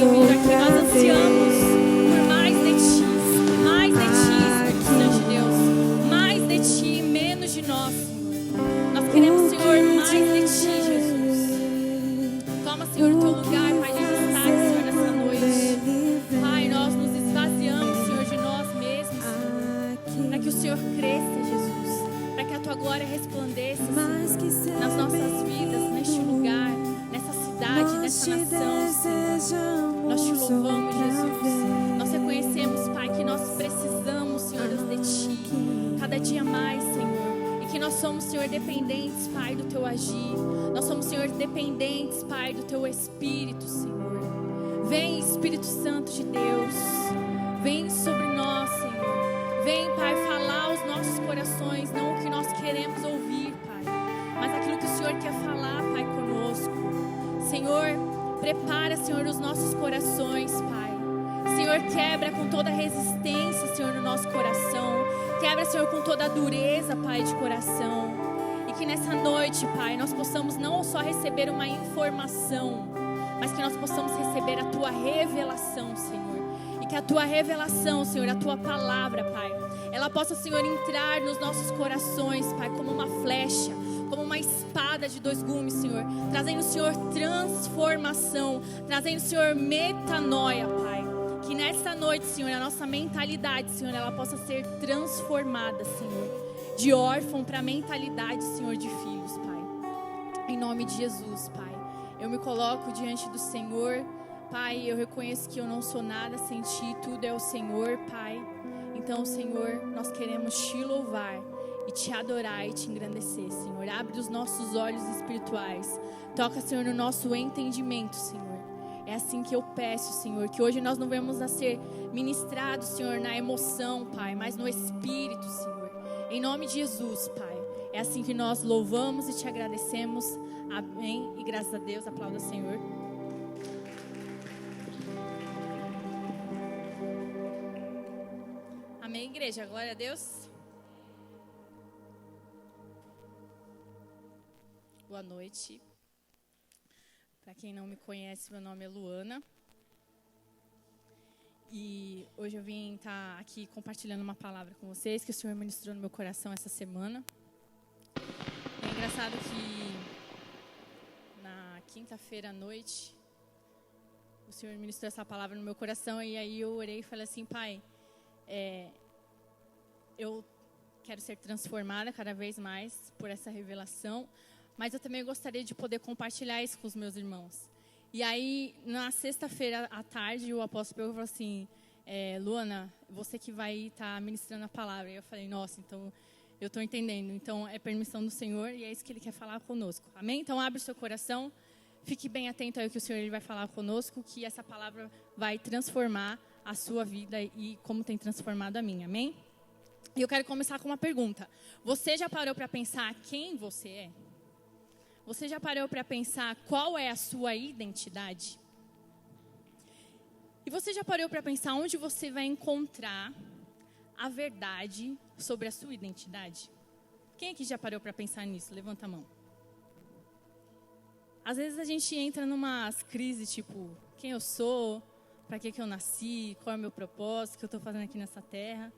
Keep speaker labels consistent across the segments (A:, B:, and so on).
A: tem vindo aqui, nós ansiamos por mais de Ti, Espírito Santo de Deus, mais de Ti, menos de nós, Senhor. Nós queremos, Senhor, mais de Ti, Jesus. Toma, Senhor, o Teu lugar, Pai, de destaque, Senhor, nessa noite. Pai, nós nos esvaziamos, Senhor, de nós mesmos, Senhor, para que o Senhor cresça, Jesus, para que a Tua glória resplandeça, Senhor, nas nossas vidas, neste lugar, nessa cidade, nessa nação, Senhor. Nós Te louvamos, Jesus. Nós reconhecemos, Pai, que nós precisamos, Senhor, de Ti, cada dia mais, Senhor. E que nós somos, Senhor, dependentes, Pai, do Teu agir. Nós somos, Senhor, dependentes, Pai, do Teu Espírito, Senhor. Vem, Espírito Santo de Deus. Vem sobre nós, Senhor. Vem, Pai, falar aos nossos corações, não o que nós queremos ouvir, Pai, mas aquilo que o Senhor quer falar, Pai, conosco. Senhor, prepara, Senhor, os nossos corações, Pai. Senhor, quebra com toda a resistência, Senhor, no nosso coração. Quebra, Senhor, com toda a dureza, Pai, de coração. E que nessa noite, Pai, nós possamos não só receber uma informação, mas que nós possamos receber a Tua revelação, Senhor. E que a Tua revelação, Senhor, a Tua palavra, Pai, ela possa, Senhor, entrar nos nossos corações, Pai, como uma flecha, como uma espada de dois gumes, Senhor, trazendo, Senhor, transformação, trazendo, Senhor, metanoia, Pai. Que nessa noite, Senhor, a nossa mentalidade, Senhor, ela possa ser transformada, Senhor, de órfão para mentalidade, Senhor, de filhos, Pai. Em nome de Jesus, Pai, eu me coloco diante do Senhor, Pai, eu reconheço que eu não sou nada sem Ti, tudo é o Senhor, Pai. Então, Senhor, nós queremos Te louvar e Te adorar e Te engrandecer, Senhor. Abre os nossos olhos espirituais. Toca, Senhor, no nosso entendimento, Senhor. É assim que eu peço, Senhor, que hoje nós não venhamos a ser ministrados, Senhor, na emoção, Pai, mas no Espírito, Senhor. Em nome de Jesus, Pai. É assim que nós louvamos e Te agradecemos. Amém. E graças a Deus, aplauda o Senhor. Amém, igreja. Glória a Deus. Boa noite. Para quem não me conhece, meu nome é Luana. E hoje eu vim estar aqui compartilhando uma palavra com vocês que o Senhor ministrou no meu coração essa semana. É engraçado que na quinta-feira à noite o Senhor ministrou essa palavra no meu coração e aí eu orei e falei assim: Pai, eu quero ser transformada cada vez mais por essa revelação, mas eu também gostaria de poder compartilhar isso com os meus irmãos. E aí, na sexta-feira à tarde, o apóstolo Pedro falou assim: Luana, você que vai estar ministrando a palavra. E eu falei: nossa, então eu estou entendendo. Então é permissão do Senhor e é isso que Ele quer falar conosco. Amém? Então abre o seu coração, fique bem atento ao que o Senhor Ele vai falar conosco, que essa palavra vai transformar a sua vida e como tem transformado a minha. Amém? E eu quero começar com uma pergunta. Você já parou para pensar quem você é? Você já parou para pensar qual é a sua identidade? E você já parou para pensar onde você vai encontrar a verdade sobre a sua identidade? Quem aqui já parou para pensar nisso? Levanta a mão. Às vezes a gente entra numas crises tipo: quem eu sou? Para que eu nasci? Qual é o meu propósito? O que eu estou fazendo aqui nessa terra?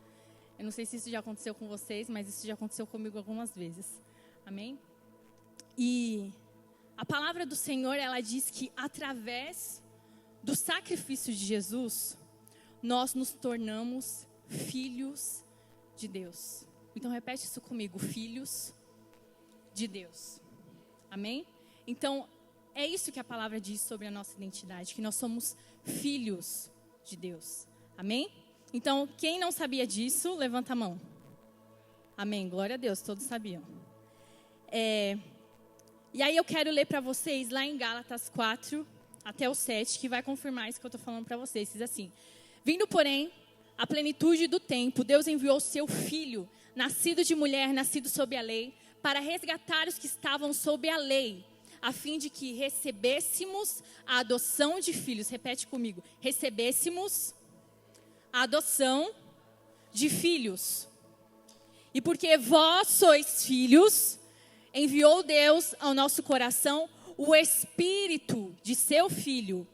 A: Eu não sei se isso já aconteceu com vocês, mas isso já aconteceu comigo algumas vezes. Amém? E a palavra do Senhor, ela diz que através do sacrifício de Jesus, nós nos tornamos filhos de Deus. Então repete isso comigo: filhos de Deus. Amém? Então é isso que a palavra diz sobre a nossa identidade, que nós somos filhos de Deus. Amém? Então, quem não sabia disso, levanta a mão. Amém, glória a Deus, todos sabiam. E aí eu quero ler para vocês lá em Gálatas 4 até o 7, que vai confirmar isso que eu estou falando para vocês. Diz assim: vindo, porém, a plenitude do tempo, Deus enviou o seu Filho, nascido de mulher, nascido sob a lei, para resgatar os que estavam sob a lei, a fim de que recebêssemos a adoção de filhos. Repete comigo: recebêssemos a adoção de filhos. E porque vós sois filhos, enviou Deus ao nosso coração o Espírito de seu Filho,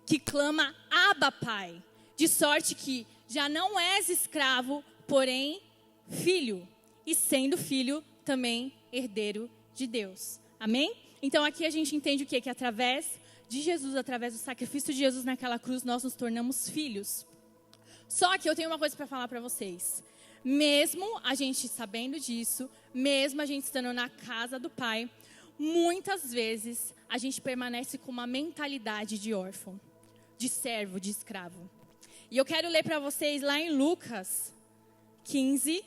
A: que clama Abba, Pai, de sorte que já não és escravo, porém filho, e sendo filho também herdeiro de Deus. Amém? Então aqui a gente entende o quê? Que através de Jesus, através do sacrifício de Jesus naquela cruz, nós nos tornamos filhos. Só que eu tenho uma coisa para falar para vocês. Mesmo a gente sabendo disso, mesmo a gente estando na casa do Pai, muitas vezes a gente permanece com uma mentalidade de órfão, de servo, de escravo. E eu quero ler para vocês lá em Lucas 15,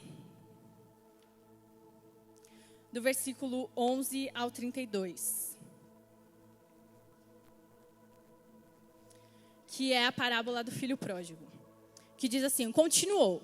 A: do versículo 11 ao 32. Que é a parábola do filho pródigo. Que diz assim, continuou.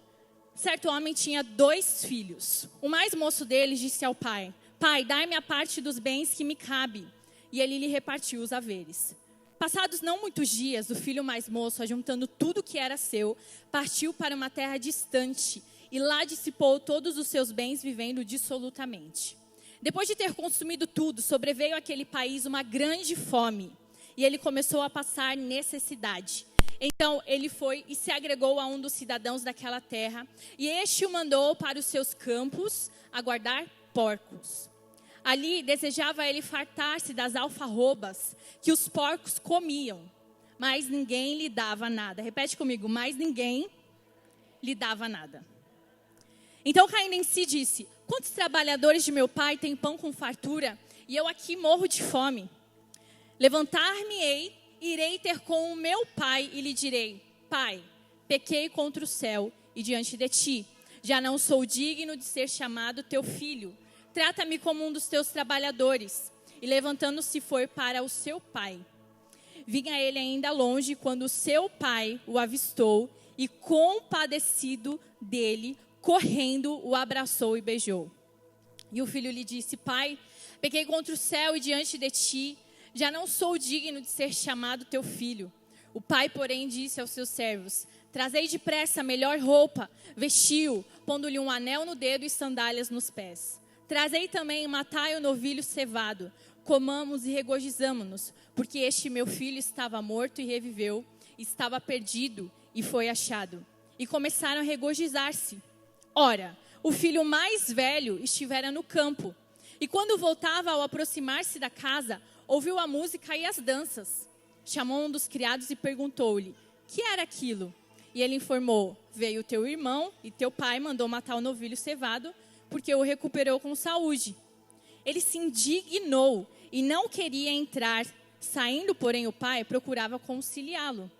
A: Certo homem tinha 2 filhos. O mais moço deles disse ao pai, Pai, dai-me a parte dos bens que me cabe. E ele lhe repartiu os haveres. Passados não muitos dias, o filho mais moço, ajuntando tudo que era seu, partiu para uma terra distante e lá dissipou todos os seus bens, vivendo dissolutamente. Depois de ter consumido tudo, sobreveio àquele país uma grande fome e ele começou a passar necessidade. Então ele foi e se agregou a um dos cidadãos daquela terra e este o mandou para os seus campos a guardar porcos. Ali desejava ele fartar-se das alfarrobas que os porcos comiam, mas ninguém lhe dava nada. Repete comigo, mas ninguém lhe dava nada. Então caindo em si disse, quantos trabalhadores de meu pai têm pão com fartura e eu aqui morro de fome? Levantar-me-ei, irei ter com o meu pai e lhe direi, Pai, pequei contra o céu e diante de ti, já não sou digno de ser chamado teu filho. Trata-me como um dos teus trabalhadores. E levantando-se foi para o seu pai. Vinha ele ainda longe quando o seu pai o avistou e compadecido dele, correndo, o abraçou e beijou. E o filho lhe disse, Pai, pequei contra o céu e diante de ti, já não sou digno de ser chamado teu filho. O pai, porém, disse aos seus servos, trazei depressa a melhor roupa, vestiu, pondo-lhe um anel no dedo e sandálias nos pés. Trazei também, matai o novilho cevado, comamos e regozijamo-nos, porque este meu filho estava morto e reviveu, estava perdido e foi achado. E começaram a regozijar-se. Ora, o filho mais velho estivera no campo, e quando voltava ao aproximar-se da casa, ouviu a música e as danças. Chamou um dos criados e perguntou-lhe, que era aquilo? E ele informou, veio teu irmão e teu pai mandou matar o novilho cevado, porque o recuperou com saúde. Ele se indignou e não queria entrar. Saindo, porém, o pai procurava conciliá-lo.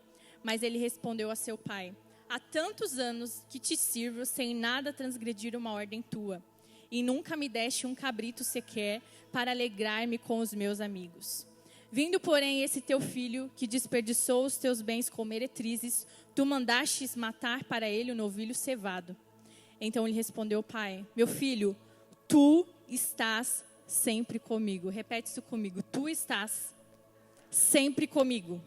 A: Mas ele respondeu a seu pai, há tantos anos que te sirvo sem nada transgredir uma ordem tua. E nunca me deste um cabrito sequer para alegrar-me com os meus amigos. Vindo, porém, esse teu filho, que desperdiçou os teus bens com meretrizes, tu mandastes matar para ele o novilho cevado. Então ele respondeu ao pai, meu filho, tu estás sempre comigo. Repete isso comigo, tu estás sempre comigo.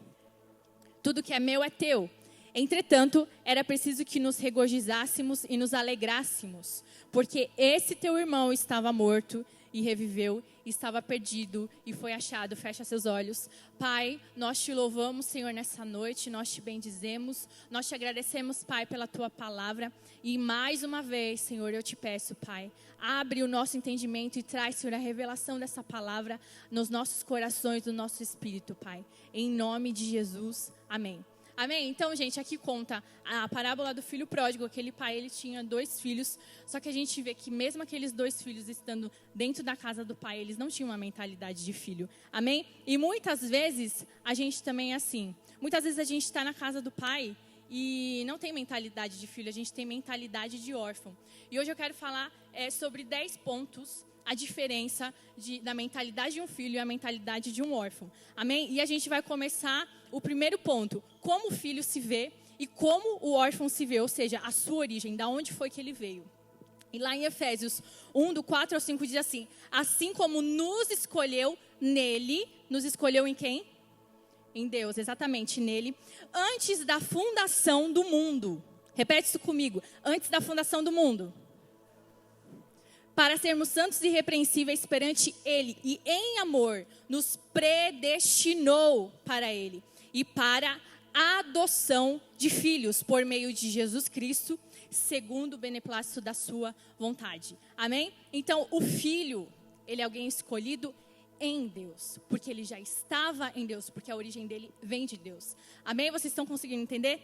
A: Tudo que é meu é teu. Entretanto, era preciso que nos regozijássemos e nos alegrássemos, porque esse teu irmão estava morto e reviveu, estava perdido e foi achado. Fecha seus olhos. Pai, nós te louvamos, Senhor, nessa noite, nós te bendizemos, nós te agradecemos, Pai, pela tua palavra. E mais uma vez, Senhor, eu te peço, Pai, abre o nosso entendimento e traz, Senhor, a revelação dessa palavra nos nossos corações, no nosso espírito, Pai. Em nome de Jesus, amém. Amém? Então, gente, aqui conta a parábola do filho pródigo. Aquele pai, ele tinha 2 filhos, só que a gente vê que mesmo aqueles 2 filhos estando dentro da casa do pai, eles não tinham uma mentalidade de filho. Amém? E muitas vezes, a gente também é assim. Muitas vezes a gente está na casa do pai e não tem mentalidade de filho, a gente tem mentalidade de órfão. E hoje eu quero falar sobre 10 pontos, a diferença da mentalidade de um filho e a mentalidade de um órfão. Amém? E a gente vai começar o primeiro ponto, como o filho se vê e como o órfão se vê, ou seja, a sua origem, da onde foi que ele veio. E lá em Efésios 1, do 4 ao 5, diz assim, assim como nos escolheu nele, nos escolheu em quem? Em Deus, exatamente, nele, antes da fundação do mundo. Repete isso comigo, antes da fundação do mundo. Para sermos santos e irrepreensíveis perante Ele, e em amor nos predestinou para Ele. e para a adoção de filhos por meio de Jesus Cristo, segundo o beneplácito da sua vontade. Amém? Então, o filho, ele é alguém escolhido em Deus, porque ele já estava em Deus, porque a origem dele vem de Deus. Amém? Vocês estão conseguindo entender?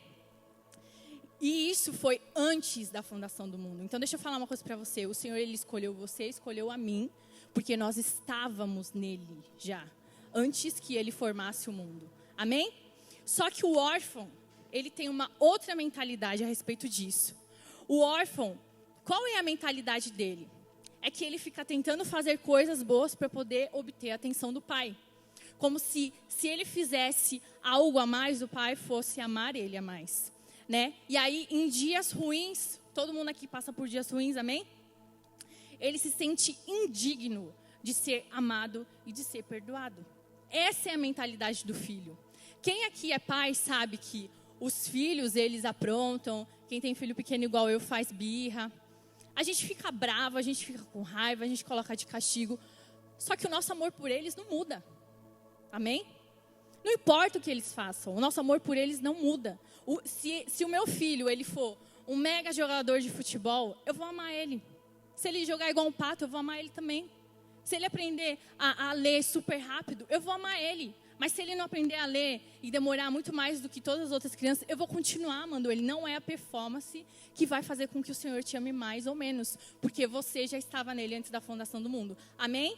A: E isso foi antes da fundação do mundo. Então, deixa eu falar uma coisa para você. O Senhor, ele escolheu você, escolheu a mim, porque nós estávamos nele já, antes que ele formasse o mundo. Amém? Só que o órfão, ele tem uma outra mentalidade a respeito disso. O órfão, qual é a mentalidade dele? É que ele fica tentando fazer coisas boas para poder obter a atenção do pai. Como se ele fizesse algo a mais, o pai fosse amar ele a mais. Né? E aí, em dias ruins, todo mundo aqui passa por dias ruins, amém? Ele se sente indigno de ser amado e de ser perdoado. Essa é a mentalidade do filho. Quem aqui é pai sabe que os filhos, eles aprontam. Quem tem filho pequeno igual eu faz birra. A gente fica bravo, a gente fica com raiva, a gente coloca de castigo. Só que o nosso amor por eles não muda. Amém? Não importa o que eles façam, o nosso amor por eles não muda. Se o meu filho, ele for um mega jogador de futebol, eu vou amar ele. Se ele jogar igual um pato, eu vou amar ele também. Se ele aprender a ler super rápido, eu vou amar ele. Mas se ele não aprender a ler e demorar muito mais do que todas as outras crianças, eu vou continuar amando ele. Não é a performance que vai fazer com que o Senhor te ame mais ou menos. Porque você já estava nele antes da fundação do mundo. Amém?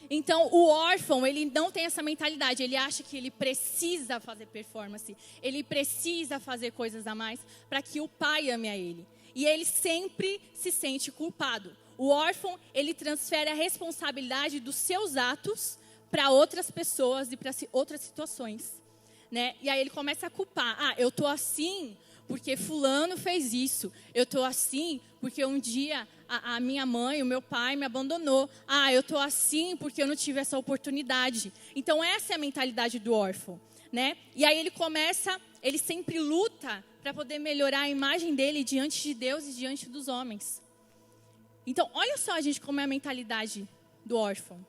A: Então, o órfão, ele não tem essa mentalidade. Ele acha que ele precisa fazer performance. Ele precisa fazer coisas a mais para que o pai ame a ele. E ele sempre se sente culpado. O órfão, ele transfere a responsabilidade dos seus atos para outras pessoas e para outras situações. Né? E aí ele começa a culpar. Eu estou assim porque fulano fez isso. Eu estou assim porque um dia a minha mãe, o meu pai me abandonou. Eu estou assim porque eu não tive essa oportunidade. Então essa é a mentalidade do órfão. Né? E aí ele sempre luta para poder melhorar a imagem dele diante de Deus e diante dos homens. Então olha só, gente, como é a mentalidade do órfão.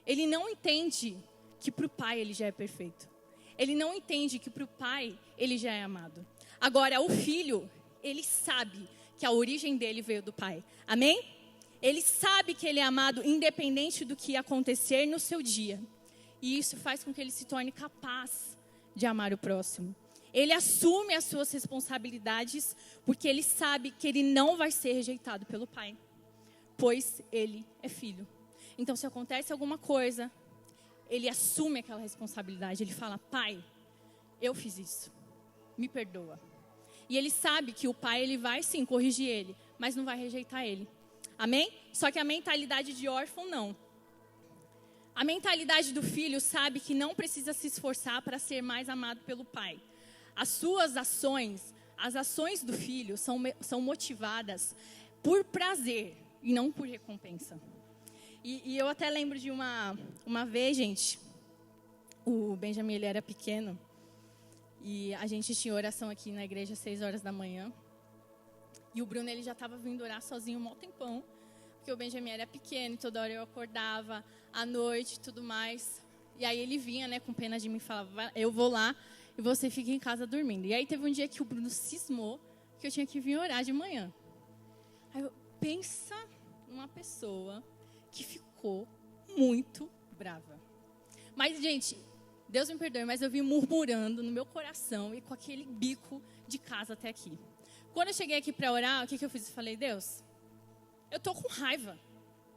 A: Ele não entende que para o pai ele já é perfeito. Ele não entende que para o pai ele já é amado. Agora, o filho, ele sabe que a origem dele veio do pai. Amém? Ele sabe que ele é amado independente do que acontecer no seu dia. E isso faz com que ele se torne capaz de amar o próximo. Ele assume as suas responsabilidades porque ele sabe que ele não vai ser rejeitado pelo pai. Pois ele é filho. Então, se acontece alguma coisa, ele assume aquela responsabilidade. Ele fala, pai, eu fiz isso, me perdoa. E ele sabe que o pai, ele vai sim corrigir ele, mas não vai rejeitar ele. Amém? Só que a mentalidade de órfão, não. A mentalidade do filho sabe que não precisa se esforçar para ser mais amado pelo pai. As suas ações, as ações do filho são motivadas por prazer e não por recompensa. E eu até lembro de uma vez, gente, o Benjamin, ele era pequeno, e a gente tinha oração aqui na igreja às 6 horas da manhã, e o Bruno, ele já estava vindo orar sozinho um mó tempão, porque o Benjamin era pequeno, e toda hora eu acordava, à noite e tudo mais, e aí ele vinha, né, com pena de mim e falava, eu vou lá, e você fica em casa dormindo. E aí teve um dia que o Bruno cismou, que eu tinha que vir orar de manhã. Aí eu, pensa numa pessoa que ficou muito brava. Mas, gente, Deus me perdoe, mas eu vim murmurando no meu coração e com aquele bico de casa até aqui. Quando eu cheguei aqui para orar, o que eu fiz? Eu falei, Deus, eu tô com raiva.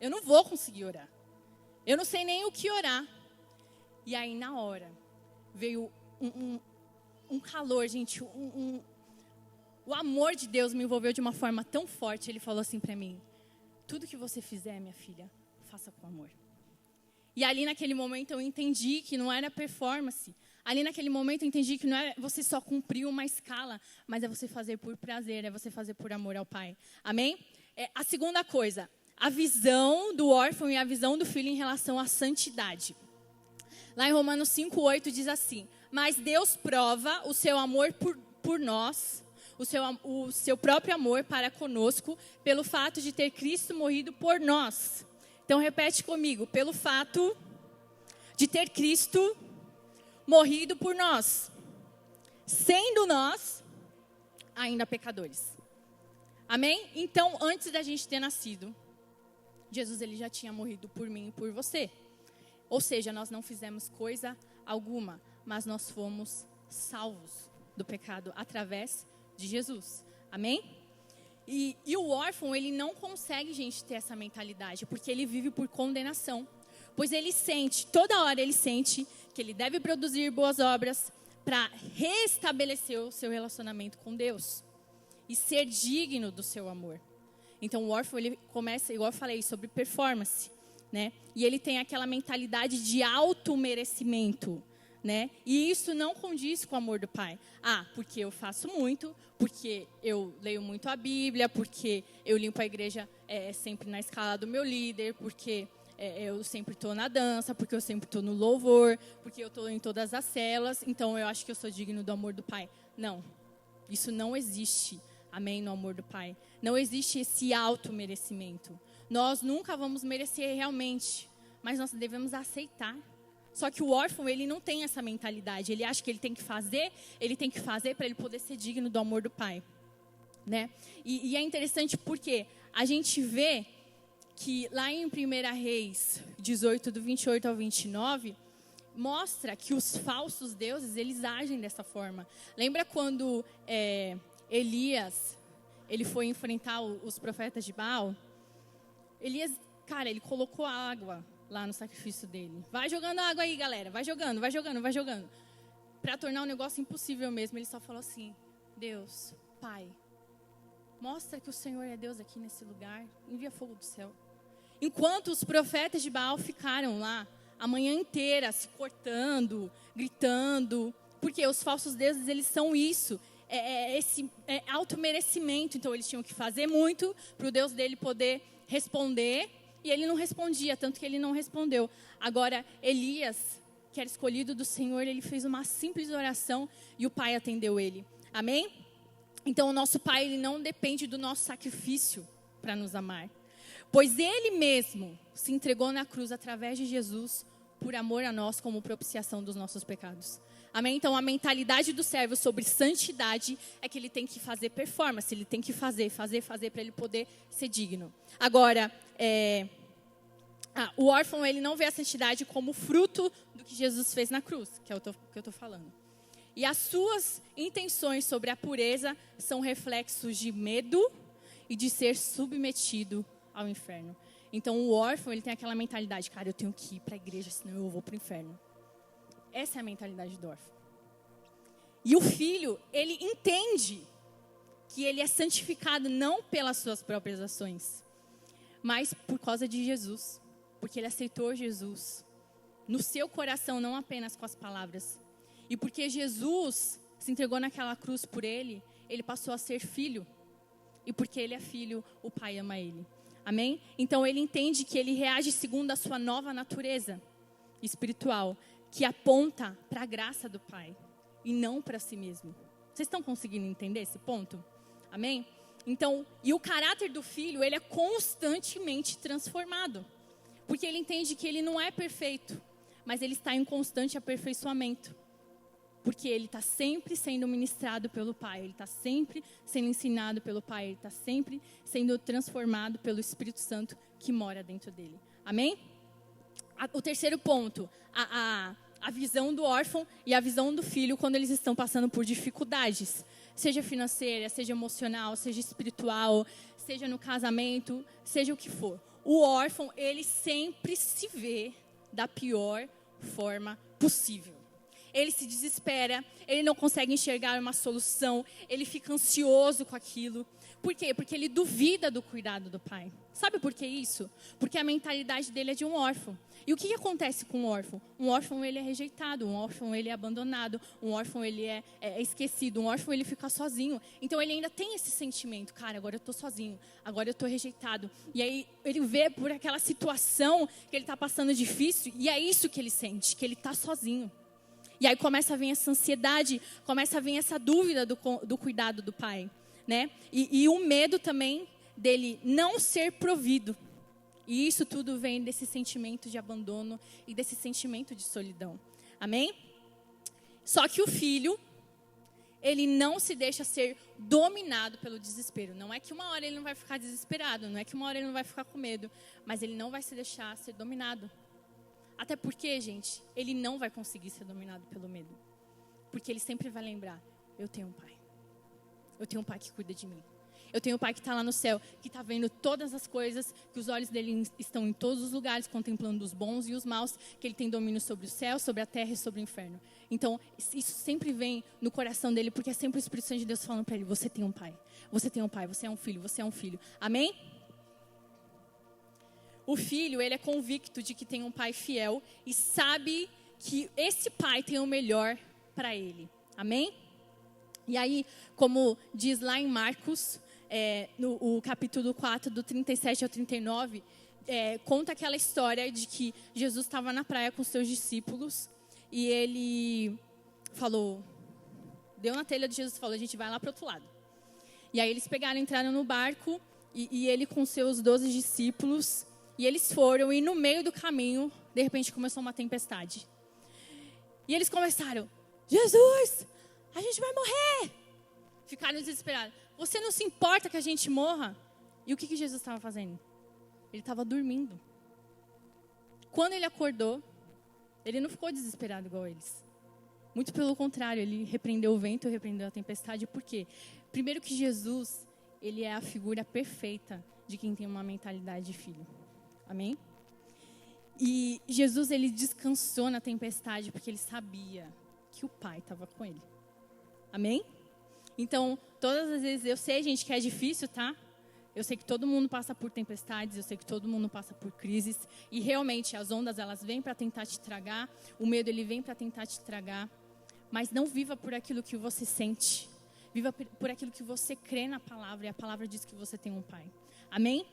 A: Eu não vou conseguir orar. Eu não sei nem o que orar. E aí, na hora, veio um calor, gente. O amor de Deus me envolveu de uma forma tão forte. Ele falou assim para mim, tudo que você fizer, minha filha, faça com amor. E ali naquele momento eu entendi que não era performance. Ali naquele momento eu entendi que não é você só cumprir uma escala, mas é você fazer por prazer, é você fazer por amor ao Pai. Amém? A segunda coisa, a visão do órfão e a visão do filho em relação à santidade. Lá em Romanos 5:8 diz assim, mas Deus prova o seu amor por nós, o seu próprio amor para conosco, pelo fato de ter Cristo morrido por nós. Então repete comigo, pelo fato de ter Cristo morrido por nós, sendo nós ainda pecadores. Amém? Então, antes da gente ter nascido, Jesus ele já tinha morrido por mim e por você. Ou seja, nós não fizemos coisa alguma, mas nós fomos salvos do pecado através de Jesus. Amém? E o órfão, ele não consegue, gente, ter essa mentalidade, porque ele vive por condenação. Pois ele sente, toda hora ele sente que ele deve produzir boas obras para restabelecer o seu relacionamento com Deus e ser digno do seu amor. Então o órfão, ele começa, igual eu falei, sobre performance, né? E ele tem aquela mentalidade de auto-merecimento, né? E isso não condiz com o amor do Pai. Porque eu faço muito, porque eu leio muito a Bíblia, porque eu limpo a igreja sempre na escala do meu líder, porque eu sempre estou na dança, porque eu sempre estou no louvor, porque eu estou em todas as celas, então eu acho que eu sou digno do amor do Pai. Não, isso não existe, amém, no amor do Pai. Não existe esse auto-merecimento. Nós nunca vamos merecer realmente, mas nós devemos aceitar. Só que o órfão, ele não tem essa mentalidade. Ele acha que ele tem que fazer para ele poder ser digno do amor do Pai, né? E é interessante porque a gente vê que lá em 1 Reis 18, do 28 ao 29, mostra que os falsos deuses, eles agem dessa forma. Lembra quando Elias, ele foi enfrentar os profetas de Baal? Elias, cara, ele colocou água lá no sacrifício dele. Vai jogando água aí, galera. Vai jogando. Para tornar um negócio impossível mesmo, ele só falou assim: Deus, Pai, mostra que o Senhor é Deus aqui nesse lugar. Envia fogo do céu. Enquanto os profetas de Baal ficaram lá a manhã inteira se cortando, gritando, porque os falsos deuses, eles são isso, esse auto-merecimento. Então eles tinham que fazer muito para o Deus dele poder responder, e ele não respondia, tanto que ele não respondeu. Agora Elias, que era escolhido do Senhor, ele fez uma simples oração e o Pai atendeu ele. Amém? Então o nosso Pai, ele não depende do nosso sacrifício para nos amar, pois ele mesmo se entregou na cruz através de Jesus por amor a nós, como propiciação dos nossos pecados. Amém? Então a mentalidade do servo sobre santidade é que ele tem que fazer performance, ele tem que fazer para ele poder ser digno. Agora, o órfão, ele não vê a santidade como fruto do que Jesus fez na cruz, que é o que eu estou falando. E as suas intenções sobre a pureza são reflexos de medo e de ser submetido ao inferno. Então o órfão, ele tem aquela mentalidade: cara, eu tenho que ir para a igreja, senão eu vou para o inferno. Essa é a mentalidade do órfão. E o filho, ele entende que ele é santificado não pelas suas próprias ações, mas por causa de Jesus. Porque ele aceitou Jesus no seu coração, não apenas com as palavras. E porque Jesus se entregou naquela cruz por ele, ele passou a ser filho. E porque ele é filho, o Pai ama ele. Amém? Então ele entende que ele reage segundo a sua nova natureza espiritual, que aponta para a graça do Pai e não para si mesmo. Vocês estão conseguindo entender esse ponto? Amém? Então, e o caráter do filho, ele é constantemente transformado, porque ele entende que ele não é perfeito, mas ele está em constante aperfeiçoamento, porque ele está sempre sendo ministrado pelo Pai, ele está sempre sendo ensinado pelo Pai, ele está sempre sendo transformado pelo Espírito Santo que mora dentro dele. Amém? O terceiro ponto, a visão do órfão e a visão do filho quando eles estão passando por dificuldades, seja financeira, seja emocional, seja espiritual, seja no casamento, seja o que for. O órfão, ele sempre se vê da pior forma possível. Ele se desespera, ele não consegue enxergar uma solução, ele fica ansioso com aquilo. Por quê? Porque ele duvida do cuidado do Pai. Sabe por que isso? Porque a mentalidade dele é de um órfão. E o que acontece com um órfão? Um órfão, ele é rejeitado, um órfão, ele é abandonado, um órfão, ele é esquecido, um órfão, ele fica sozinho. Então ele ainda tem esse sentimento: cara, agora eu estou sozinho, agora eu estou rejeitado. E aí ele vê por aquela situação que ele está passando difícil, e é isso que ele sente, que ele está sozinho. E aí começa a vir essa ansiedade, começa a vir essa dúvida do cuidado do Pai, né? E o medo também dele não ser provido. E isso tudo vem desse sentimento de abandono e desse sentimento de solidão. Amém? Só que o filho, ele não se deixa ser dominado pelo desespero. Não é que uma hora ele não vai ficar desesperado, não é que uma hora ele não vai ficar com medo, mas ele não vai se deixar ser dominado. Até porque, gente, ele não vai conseguir ser dominado pelo medo. Porque ele sempre vai lembrar, eu tenho um pai. Eu tenho um pai que cuida de mim. Eu tenho um pai que está lá no céu, que está vendo todas as coisas, que os olhos dele estão em todos os lugares, contemplando os bons e os maus, que ele tem domínio sobre o céu, sobre a terra e sobre o inferno. Então, isso sempre vem no coração dele, porque é sempre o Espírito Santo de Deus falando para ele, você tem um pai, você tem um pai, você é um filho, você é um filho. Amém? O filho, ele é convicto de que tem um pai fiel e sabe que esse pai tem o melhor para ele. Amém? E aí, como diz lá em Marcos, no capítulo 4, do 37 ao 39, conta aquela história de que Jesus estava na praia com seus discípulos e ele falou, deu na telha de Jesus e falou, a gente vai lá para o outro lado. E aí eles pegaram, entraram no barco e ele com seus 12 discípulos, e eles foram e no meio do caminho, de repente começou uma tempestade. E eles começaram, Jesus, a gente vai morrer. Ficaram desesperados. Você não se importa que a gente morra? E o que Jesus estava fazendo? Ele estava dormindo. Quando ele acordou, ele não ficou desesperado igual eles. Muito pelo contrário, ele repreendeu o vento, repreendeu a tempestade. Por quê? Primeiro que Jesus, ele é a figura perfeita de quem tem uma mentalidade de filho. Amém? E Jesus, ele descansou na tempestade porque ele sabia que o Pai estava com ele. Amém? Então, todas as vezes, eu sei, gente, que é difícil, tá? Eu sei que todo mundo passa por tempestades, eu sei que todo mundo passa por crises. E realmente, as ondas, elas vêm para tentar te tragar. O medo, ele vem para tentar te tragar. Mas não viva por aquilo que você sente. Viva por aquilo que você crê na palavra. E a palavra diz que você tem um pai. Amém?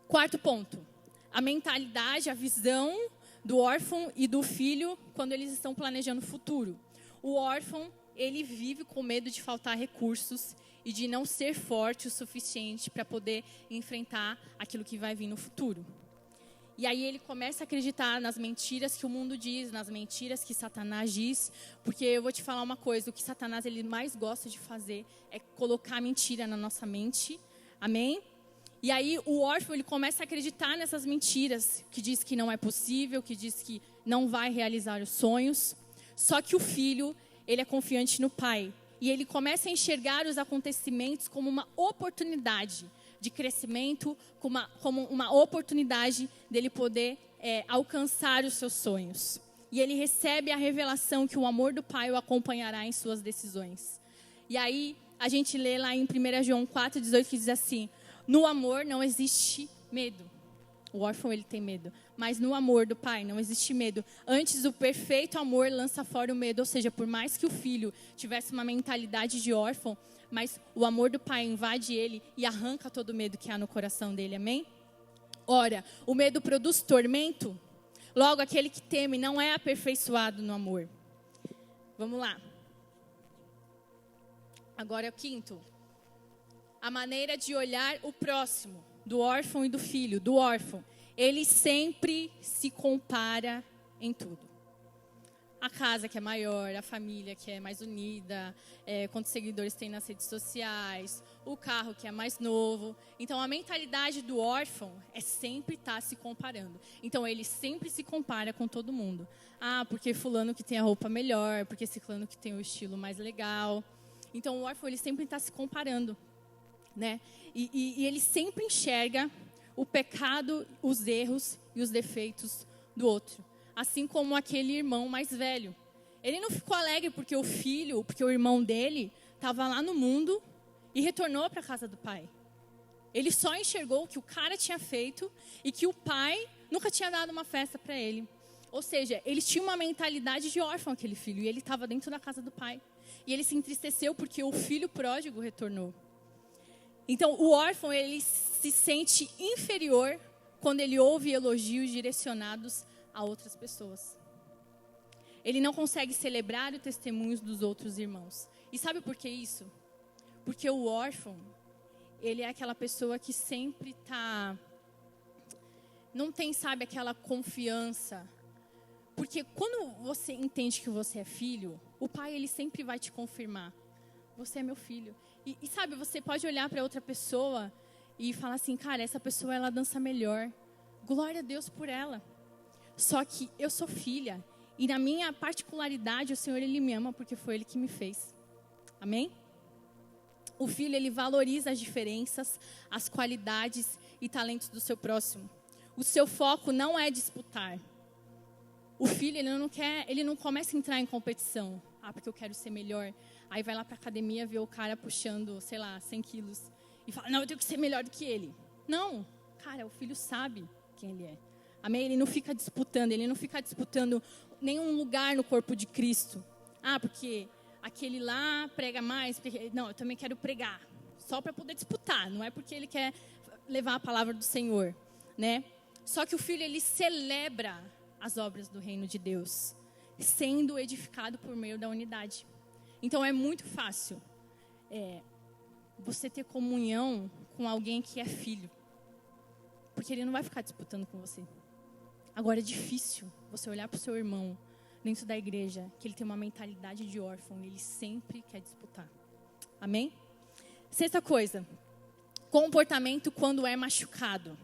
A: Quarto ponto. A mentalidade, a visão do órfão e do filho quando eles estão planejando o futuro. O órfão, ele vive com medo de faltar recursos e de não ser forte o suficiente para poder enfrentar aquilo que vai vir no futuro. E aí ele começa a acreditar nas mentiras que o mundo diz, nas mentiras que Satanás diz, porque eu vou te falar uma coisa, o que Satanás ele mais gosta de fazer é colocar mentira na nossa mente, amém? E aí o órfão ele começa a acreditar nessas mentiras, que diz que não é possível, que diz que não vai realizar os sonhos, só que o filho ele é confiante no pai. E ele começa a enxergar os acontecimentos como uma oportunidade de crescimento, como uma oportunidade dele poder alcançar os seus sonhos. E ele recebe a revelação que o amor do pai o acompanhará em suas decisões. E aí a gente lê lá em 1 João 4,18 que diz assim, no amor não existe medo. O órfão ele tem medo, mas no amor do pai não existe medo. Antes o perfeito amor lança fora o medo, ou seja, por mais que o filho tivesse uma mentalidade de órfão, mas o amor do pai invade ele e arranca todo o medo que há no coração dele, amém? Ora, o medo produz tormento, logo aquele que teme não é aperfeiçoado no amor. Vamos lá. Agora é o quinto. A maneira de olhar o próximo. Do órfão e do filho, do órfão, ele sempre se compara em tudo. A casa que é maior, a família que é mais unida, quantos seguidores tem nas redes sociais, o carro que é mais novo. Então, a mentalidade do órfão é sempre estar se comparando. Então, ele sempre se compara com todo mundo. Ah, porque fulano que tem a roupa melhor, porque ciclano que tem o estilo mais legal. Então, o órfão, ele sempre está se comparando, né? E ele sempre enxerga o pecado, os erros e os defeitos do outro. Assim como aquele irmão mais velho. Ele não ficou alegre porque o irmão dele estava lá no mundo e retornou para a casa do pai. Ele só enxergou o que o cara tinha feito e que o pai nunca tinha dado uma festa para ele. Ou seja, ele tinha uma mentalidade de órfão, aquele filho, e ele estava dentro da casa do pai. E ele se entristeceu porque o filho pródigo retornou. Então, o órfão, ele se sente inferior quando ele ouve elogios direcionados a outras pessoas. Ele não consegue celebrar os testemunhos dos outros irmãos. E sabe por que isso? Porque o órfão, ele é aquela pessoa que sempre não tem, sabe, aquela confiança. Porque quando você entende que você é filho, o pai, ele sempre vai te confirmar. Você é meu filho. E sabe, você pode olhar para outra pessoa e falar assim, cara, essa pessoa, ela dança melhor. Glória a Deus por ela. Só que eu sou filha. E na minha particularidade, o Senhor, Ele me ama porque foi Ele que me fez. Amém? O filho, ele valoriza as diferenças, as qualidades e talentos do seu próximo. O seu foco não é disputar. O filho, ele não começa a entrar em competição. Ah, porque eu quero ser melhor. Aí vai lá para a academia ver o cara puxando, sei lá, 100 quilos. E fala, não, eu tenho que ser melhor do que ele. Não, cara, o filho sabe quem ele é. Amém? Ele não fica disputando nenhum lugar no corpo de Cristo. Ah, porque aquele lá prega mais. Não, eu também quero pregar. Só para poder disputar. Não é porque ele quer levar a palavra do Senhor, né? Só que o filho, ele celebra as obras do reino de Deus, sendo edificado por meio da unidade. Então é muito fácil você ter comunhão com alguém que é filho, porque ele não vai ficar disputando com você. Agora é difícil você olhar para o seu irmão dentro da igreja, que ele tem uma mentalidade de órfão e ele sempre quer disputar. Amém? Sexta coisa, comportamento quando é machucado.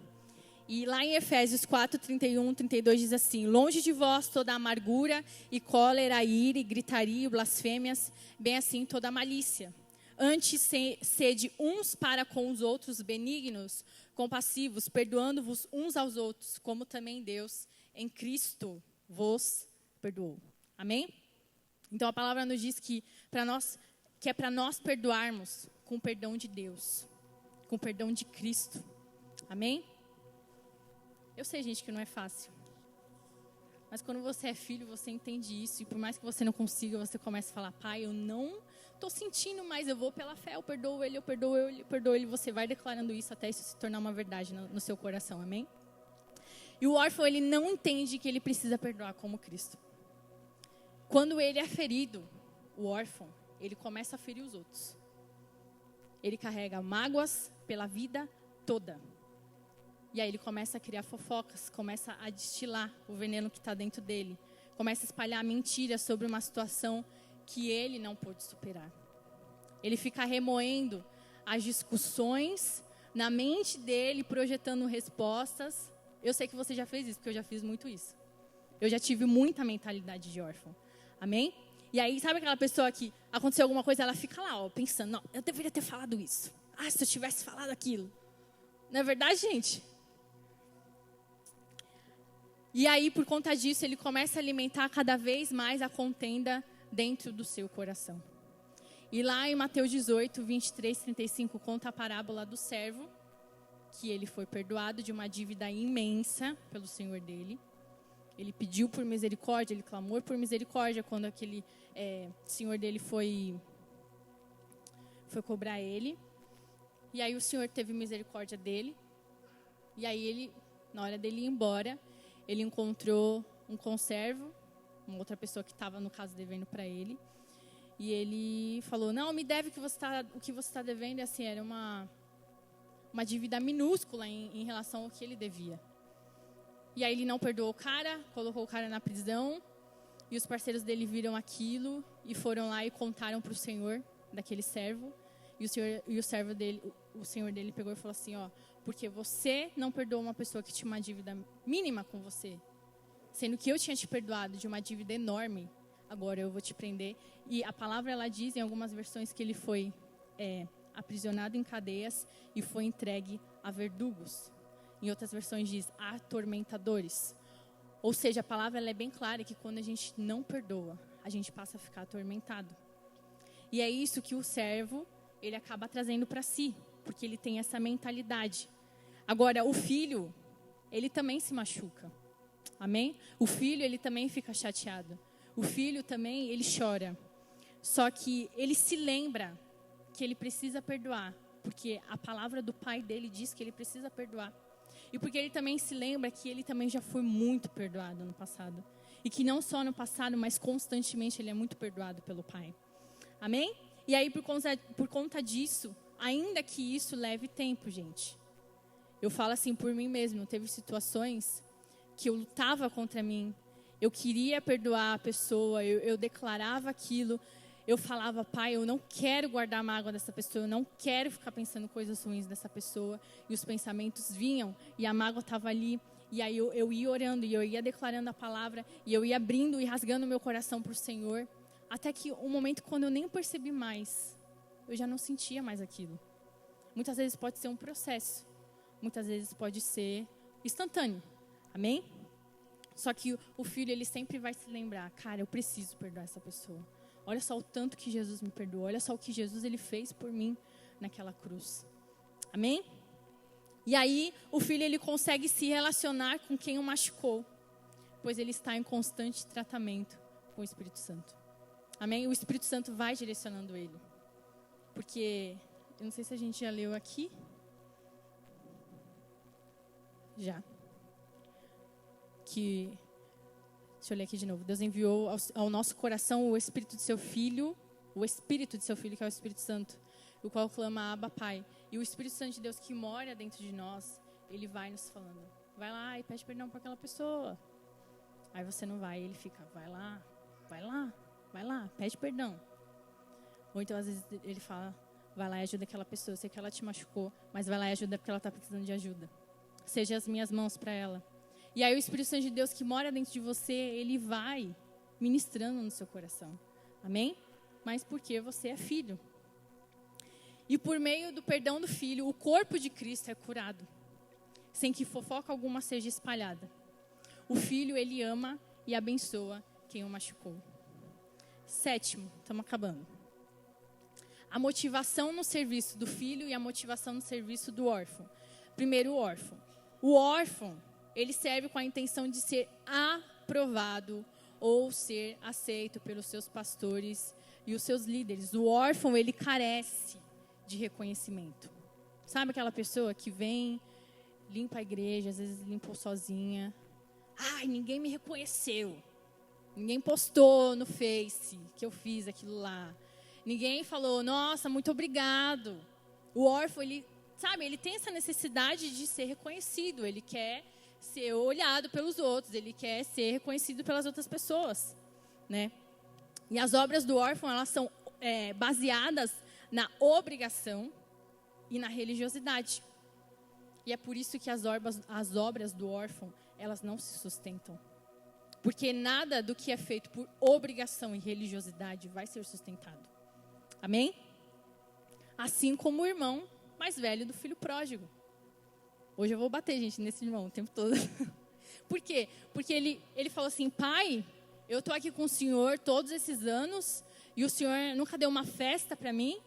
A: E lá em Efésios 4, 31, 32 diz assim, longe de vós toda amargura e cólera, ira e gritaria e blasfêmias, bem assim toda malícia. Antes sede uns para com os outros benignos, compassivos, perdoando-vos uns aos outros, como também Deus em Cristo vos perdoou. Amém? Então a palavra nos diz que é para nós perdoarmos com o perdão de Deus, com o perdão de Cristo. Amém? Eu sei, gente, que não é fácil. Mas quando você é filho, você entende isso. E por mais que você não consiga, você começa a falar, pai, eu não estou sentindo, mas eu vou pela fé, eu perdoo ele, eu perdoo ele, eu perdoo ele. Você vai declarando isso até isso se tornar uma verdade no seu coração, amém? E o órfão, ele não entende que ele precisa perdoar como Cristo. Quando ele é ferido, o órfão, ele começa a ferir os outros. Ele carrega mágoas pela vida toda. E aí ele começa a criar fofocas, começa a destilar o veneno que está dentro dele. Começa a espalhar mentiras sobre uma situação que ele não pôde superar. Ele fica remoendo as discussões na mente dele, projetando respostas. Eu sei que você já fez isso, porque eu já fiz muito isso. Eu já tive muita mentalidade de órfão. Amém? E aí, sabe aquela pessoa que aconteceu alguma coisa, ela fica lá, ó, pensando, não, eu deveria ter falado isso. Ah, se eu tivesse falado aquilo. Não é verdade, gente? E aí, por conta disso, ele começa a alimentar cada vez mais a contenda dentro do seu coração. E lá em Mateus 18, 23, 35, conta a parábola do servo, que ele foi perdoado de uma dívida imensa pelo senhor dele. Ele pediu por misericórdia, ele clamou por misericórdia quando aquele senhor dele foi cobrar ele. E aí o senhor teve misericórdia dele. E aí ele, na hora dele ir embora, ele encontrou um conservo, uma outra pessoa que estava, no caso, devendo para ele. E ele falou, não, me deve o que você está devendo. E assim, era uma dívida minúscula em relação ao que ele devia. E aí ele não perdoou o cara, colocou o cara na prisão. E os parceiros dele viram aquilo e foram lá e contaram para o senhor daquele servo. E o senhor dele pegou e falou assim, ó, porque você não perdoou uma pessoa que tinha uma dívida mínima com você, sendo que eu tinha te perdoado de uma dívida enorme, agora eu vou te prender. E a palavra, ela diz em algumas versões que ele foi aprisionado em cadeias e foi entregue a verdugos. Em outras versões diz atormentadores. Ou seja, a palavra, ela é bem clara que quando a gente não perdoa, a gente passa a ficar atormentado. E é isso que o servo, ele acaba trazendo para si, porque ele tem essa mentalidade. Agora, o filho, ele também se machuca. Amém? O filho, ele também fica chateado. O filho também, ele chora. Só que ele se lembra que ele precisa perdoar, porque a palavra do pai dele diz que ele precisa perdoar. E porque ele também se lembra que ele também já foi muito perdoado no passado. E que não só no passado, mas constantemente ele é muito perdoado pelo pai. Amém? E aí, por conta disso, ainda que isso leve tempo, gente. Eu falo assim por mim mesmo, teve situações que eu lutava contra mim Eu queria perdoar a pessoa, eu declarava aquilo. Eu falava, Pai, eu não quero guardar mágoa dessa pessoa, eu não quero ficar pensando coisas ruins dessa pessoa. E os pensamentos vinham e a mágoa estava ali. E aí eu ia orando e eu ia declarando a palavra. E eu ia abrindo e rasgando meu coração para o Senhor. Até que um momento quando eu nem percebi mais, eu já não sentia mais aquilo. Muitas vezes pode ser um processo. Muitas vezes pode ser instantâneo. Amém? Só que o filho, ele sempre vai se lembrar, cara, eu preciso perdoar essa pessoa. Olha só o tanto que Jesus me perdoou. Olha só o que Jesus ele fez por mim naquela cruz. Amém? E aí, o filho ele consegue se relacionar com quem o machucou. Pois ele está em constante tratamento com o Espírito Santo. Amém? O Espírito Santo vai direcionando ele. Porque, eu não sei se a gente já leu aqui. Já. Deixa eu ler aqui de novo. Deus enviou ao nosso coração o Espírito de seu Filho, que é o Espírito Santo, o qual clama Abba, Pai. E o Espírito Santo de Deus que mora dentro de nós, ele vai nos falando, vai lá e pede perdão para aquela pessoa. Aí você não vai, ele fica, vai lá, pede perdão. Ou então às vezes ele fala, vai lá e ajuda aquela pessoa, eu sei que ela te machucou, mas vai lá e ajuda porque ela está precisando de ajuda. Seja as minhas mãos para ela. E aí o Espírito Santo de Deus que mora dentro de você, ele vai ministrando no seu coração. Amém? Mas porque você é filho. E por meio do perdão do filho, o corpo de Cristo é curado. Sem que fofoca alguma seja espalhada. O filho, ele ama e abençoa quem o machucou. 7, estamos acabando. A motivação no serviço do filho e a motivação no serviço do órfão. Primeiro, o órfão. O órfão, ele serve com a intenção de ser aprovado ou ser aceito pelos seus pastores e os seus líderes. O órfão, ele carece de reconhecimento. Sabe aquela pessoa que vem, limpa a igreja, às vezes limpou sozinha. Ai, ninguém me reconheceu. Ninguém postou no Face que eu fiz aquilo lá. Ninguém falou, nossa, muito obrigado. O órfão, ele tem essa necessidade de ser reconhecido. Ele quer ser olhado pelos outros. Ele quer ser reconhecido pelas outras pessoas, né? E as obras do órfão, elas são baseadas na obrigação e na religiosidade. E é por isso que as obras do órfão, elas não se sustentam. Porque nada do que é feito por obrigação e religiosidade vai ser sustentado. Amém? Assim como o irmão mais velho do filho pródigo. Hoje eu vou bater, gente, nesse irmão o tempo todo. Por quê? Porque ele falou assim, pai, eu estou aqui com o senhor todos esses anos e o senhor nunca deu uma festa para mim.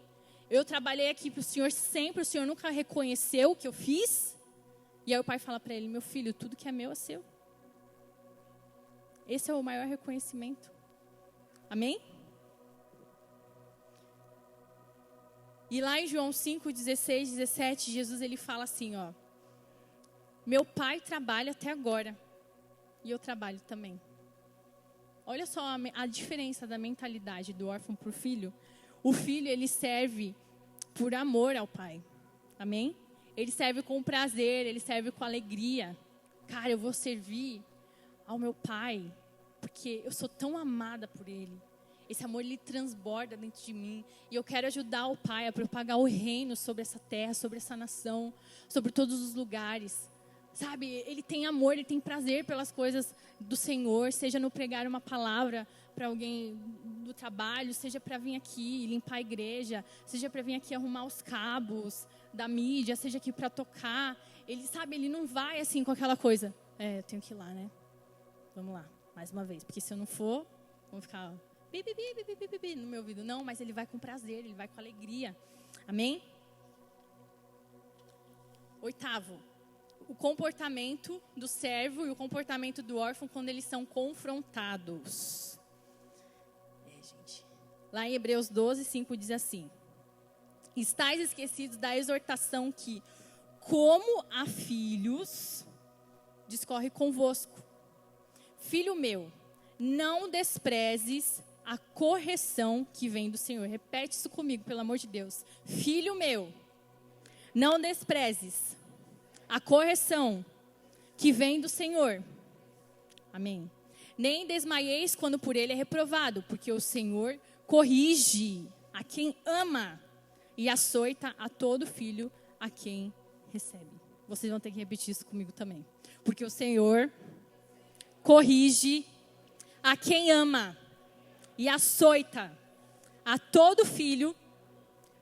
A: Eu trabalhei aqui para o senhor sempre, o senhor nunca reconheceu o que eu fiz. E aí o pai fala para ele, meu filho, tudo que é meu é seu. Esse é o maior reconhecimento. Amém? E lá em João 5, 16, 17, Jesus ele fala assim, ó. Meu pai trabalha até agora. E eu trabalho também. Olha só a diferença da mentalidade do órfão para o filho. O filho, ele serve por amor ao pai. Amém? Ele serve com prazer, ele serve com alegria. Cara, eu vou servir ao meu pai, porque eu sou tão amada por ele. Esse amor, ele transborda dentro de mim. E eu quero ajudar o pai a propagar o reino sobre essa terra, sobre essa nação, sobre todos os lugares. Sabe, ele tem amor, ele tem prazer pelas coisas do Senhor, seja no pregar uma palavra para alguém do trabalho, seja para vir aqui limpar a igreja, seja para vir aqui arrumar os cabos da mídia, seja aqui para tocar. Ele, sabe, ele não vai assim com aquela coisa, eu tenho que ir lá, né? Vamos lá, mais uma vez, porque se eu não for, vão ficar no meu ouvido. Não, mas ele vai com prazer, ele vai com alegria. Amém? 8º. O comportamento do servo e o comportamento do órfão quando eles são confrontados. Gente. Lá em Hebreus 12, 5 diz assim. Estais esquecidos da exortação que, como a filhos, discorre convosco. Filho meu, não desprezes a correção que vem do Senhor. Repete isso comigo, pelo amor de Deus. Filho meu, não desprezes a correção que vem do Senhor. Amém. Nem desmaieis quando por ele é reprovado, porque o Senhor corrige a quem ama e açoita a todo filho a quem recebe. Vocês vão ter que repetir isso comigo também. Porque o Senhor corrige a quem ama e açoita a todo filho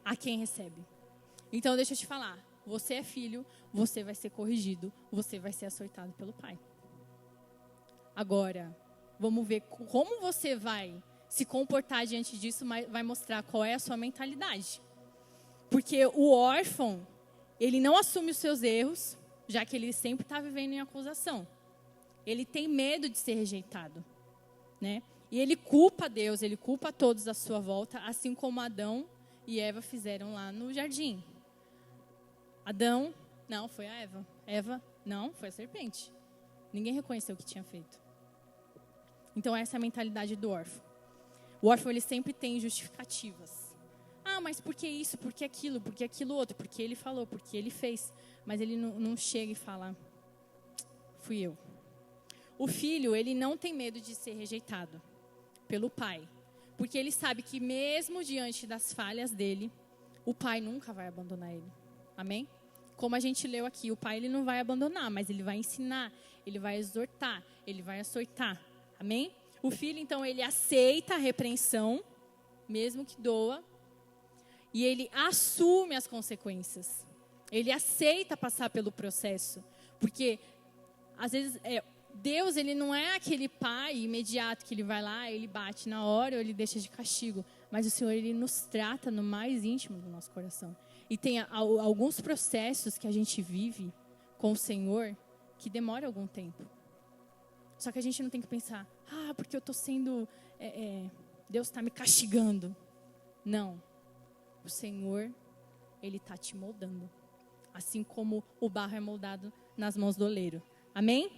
A: a quem recebe. Então deixa eu te falar, você é filho, você vai ser corrigido, você vai ser açoitado pelo Pai. Agora, vamos ver como você vai se comportar diante disso, vai mostrar qual é a sua mentalidade. Porque o órfão, ele não assume os seus erros, já que ele sempre está vivendo em acusação. Ele tem medo de ser rejeitado, né? E ele culpa Deus, ele culpa todos à sua volta, assim como Adão e Eva fizeram lá no jardim. Adão, não, foi a Eva. Eva, não, foi a serpente. Ninguém reconheceu o que tinha feito. Então essa é a mentalidade do órfão. O órfão, ele sempre tem justificativas. Ah, mas por que isso, por que aquilo outro? Porque ele falou, porque ele fez. Mas ele não chega e fala, fui eu. O filho, ele não tem medo de ser rejeitado pelo pai. Porque ele sabe que mesmo diante das falhas dele, o pai nunca vai abandonar ele. Amém? Como a gente leu aqui, o pai ele não vai abandonar, mas ele vai ensinar, ele vai exortar, ele vai açoitar. Amém? O filho, então, ele aceita a repreensão, mesmo que doa, e ele assume as consequências. Ele aceita passar pelo processo, porque às vezes Deus, ele não é aquele pai imediato que ele vai lá, ele bate na hora ou ele deixa de castigo. Mas o Senhor, ele nos trata no mais íntimo do nosso coração. E tem alguns processos que a gente vive com o Senhor que demora algum tempo. Só que a gente não tem que pensar, porque eu estou sendo... Deus está me castigando. Não. O Senhor, ele está te moldando. Assim como o barro é moldado nas mãos do oleiro. Amém?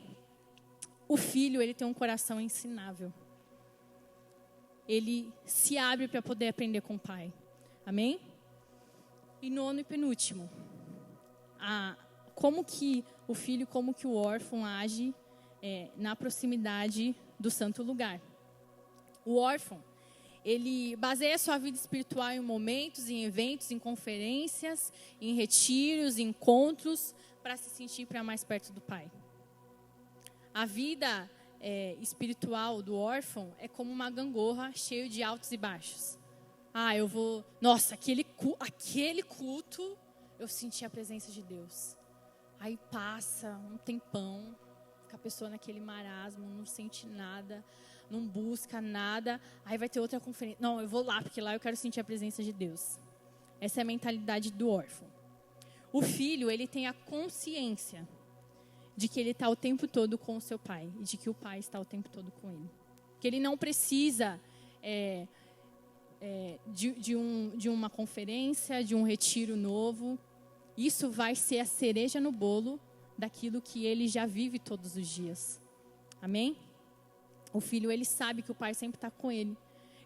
A: O filho, ele tem um coração ensinável. Ele se abre para poder aprender com o pai. Amém? E nono e penúltimo. Como que o filho, como que o órfão age na proximidade do santo lugar. O órfão, ele baseia sua vida espiritual em momentos, em eventos, em conferências, em retiros, em encontros, para se sentir para mais perto do pai. A vida espiritual do órfão é como uma gangorra cheia de altos e baixos. Eu vou... Nossa, aquele culto, eu senti a presença de Deus. Aí passa um tempão, fica a pessoa naquele marasmo, não sente nada, não busca nada. Aí vai ter outra conferência. Não, eu vou lá, porque lá eu quero sentir a presença de Deus. Essa é a mentalidade do órfão. O filho, ele tem a consciência de que ele está o tempo todo com o seu pai. E de que o pai está o tempo todo com ele. Que ele não precisa de uma conferência, de um retiro novo. Isso vai ser a cereja no bolo daquilo que ele já vive todos os dias. Amém? O filho, ele sabe que o pai sempre está com ele.